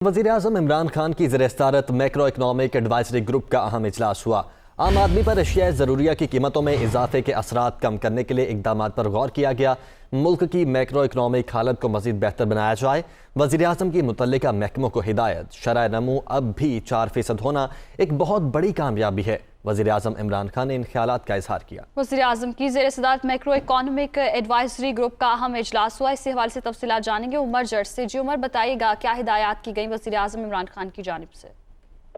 वज़ीर-ए-आज़म इमरान खान की ज़ेर-ए-सदारत macro economic advisory group का अहम इजलास हुआ। आम आदमी पर अशिया ज़रूरिया की कीमतों में इजाफे के असरात कम करने के लिए इक़दामात पर गौर किया गया। मुल्क की मैक्रो इकनॉमिक हालत को मज़ीद बेहतर बनाया जाए। वज़ीर-ए-आज़म की मुतल्लिका महकमों को हिदायत, शरह नमू अब भी 4% होना एक बहुत बड़ी कामयाबी है। वज़ीर-ए-आज़म इमरान खान ने इन ख्यालात का इजहार किया। वज़ीर-ए-आज़म की ज़ेर-ए-सदारत मैक्रो इकॉनॉमिक एडवाइजरी ग्रुप का अहम इजलास हुआ। इसी हवाले से तफसीलात जानेंगे उमर जट से। जी उमर, बताइएगा क्या हिदायत की गई वज़ीर-ए-आज़म इमरान खान की जानिब से?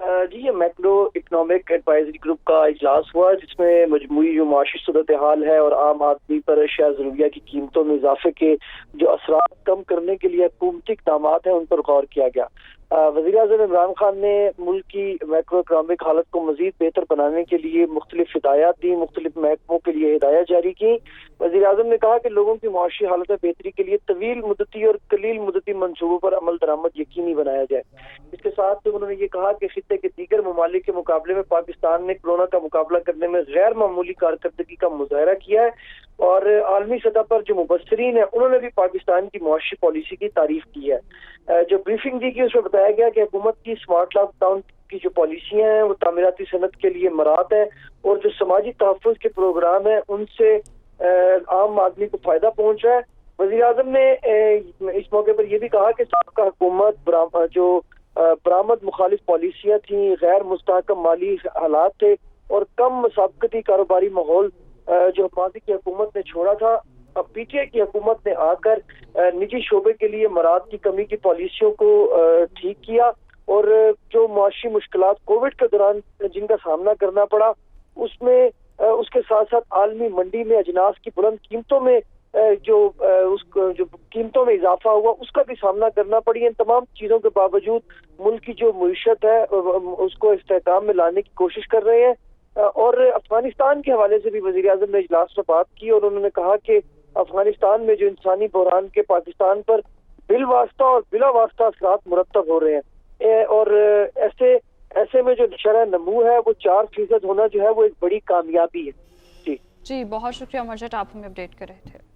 जी, ये मैक्रो इकनॉमिक एडवाइजरी ग्रुप का इजलास हुआ जिसमें मजमूई जो माशी सूरत हाल है और आम आदमी पर अशिया ज़रूरिया की कीमतों में इजाफे के जो असरात कम करने के लिए हुकूमती इक़दामात हैं उन पर गौर किया गया। वज़ीर-ए-आज़म इमरान खान ने मुल्क की मैक्रो इकनॉमिक हालत को मज़ीद बेहतर बनाने के लिए मुख्तलिफ हिदायत दी, मुख्तलिफ महकमों के लिए हिदायत जारी की। वज़ीर-ए-आज़म ने कहा कि लोगों की मुआशी हालत में बेहतरी के लिए तवील मुद्दती और कलील मुद्दती मंसूबों पर अमल दरामद यकीनी बनाया जाए। इसके साथ उन्होंने ये कहा कि खित्ते के दीगर ममालिक के मुकाबले में पाकिस्तान ने कोरोना का मुकाबला करने में गैर मामूली कारकर्दगी का मुजाहरा किया है और आलमी सतह पर जो मुबस्सरीन है उन्होंने भी पाकिस्तान की मुआशी पॉलिसी की तारीफ की है। जो ब्रीफिंग दी गई उसमें बताया गया कि हुकूमत की स्मार्ट लॉकडाउन की जो पॉलिसियां हैं वो तामीराती सनत के लिए मरात है और जो समाजी तहफ़्फ़ुज़ के प्रोग्राम है उनसे आम आदमी को फायदा पहुंच रहा है। वज़ीर-ए-आज़म ने इस मौके पर यह भी कहा कि साबका हुकूमत जो बरामद मुखालिफ पॉलिसियां थी, गैर मुस्तहकम माली हालात थे और कम मुसाबकती कारोबारी माहौल जो माजी की हुकूमत ने छोड़ा था, अब पीटीआई की हुकूमत ने आकर निजी शोबे के लिए मराद की कमी की पॉलिसियों को ठीक किया और जो मुआशी मुश्किलात कोविड के दौरान जिनका सामना करना पड़ा उसमें उसके साथ साथ आलमी मंडी में अजनास की बुलंद कीमतों में जो कीमतों में इजाफा हुआ उसका भी सामना करना पड़ी। इन तमाम चीज़ों के बावजूद मुल्क की जो मईशत है उसको इस्तेहकाम में लाने की कोशिश कर रहे हैं। और अफगानिस्तान के हवाले से भी वज़ीर-ए-आज़म ने इजलास में बात की और उन्होंने कहा कि अफगानिस्तान में जो इंसानी बहरान के पाकिस्तान पर बिल वास्ता और बिला वास्ता असरात मुरतब हो रहे हैं और ऐसे में जो शरह नमू है वो 4% होना जो है वो एक बड़ी कामयाबी है। जी बहुत शुक्रिया उमर जट, आप हमें अपडेट कर रहे थे।